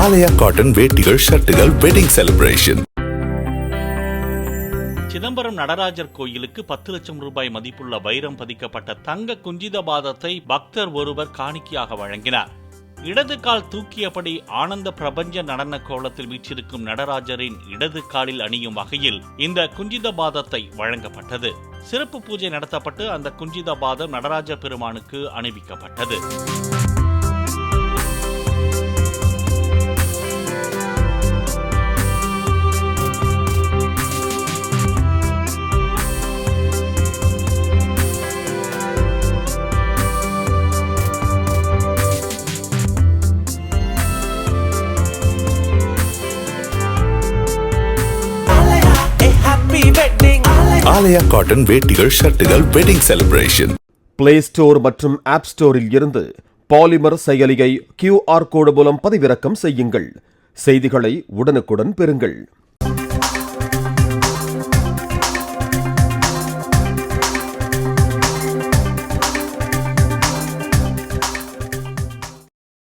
ஆலயா cotton வேட்டிகள் ஷர்ட்டுகள் wedding celebration. Chidambaram Natarajar கோயிலுக்கு 10 லட்சம் ரூபாய் மதிப்புள்ள வைரம் பதிக்கப்பட்ட தங்க குஞ்சித பாதத்தை பக்தர் ஒருவர் காணிக்கையாக வழங்கினார். இடது கால் தூக்கியபடி ஆனந்த பிரபஞ்ச நடன கோலத்தில் வீற்றிருக்கும் நடராஜரின் இடது காலில் அணியும் வகையில் இந்த குஞ்சித பாதத்தை வழங்கப்பட்டது. சிறப்பு பூஜை நடத்தப்பட்டு அந்த குஞ்சித பாதம் நடராஜ பெருமானுக்கு அணிவிக்கப்பட்டது. ஆலயா காட்டன் வேட்டிகள் ஷர்ட்டுகள் வெட்டிங் செலிப்ரேஷன். பிளே ஸ்டோர் மற்றும் ஆப் ஸ்டோரில் இருந்து பாலிமர் செயலியை QR கோடு மூலம் பதிவிறக்கம் செய்யுங்கள். செய்திகளை உடனுக்குடன் பெறுங்கள்.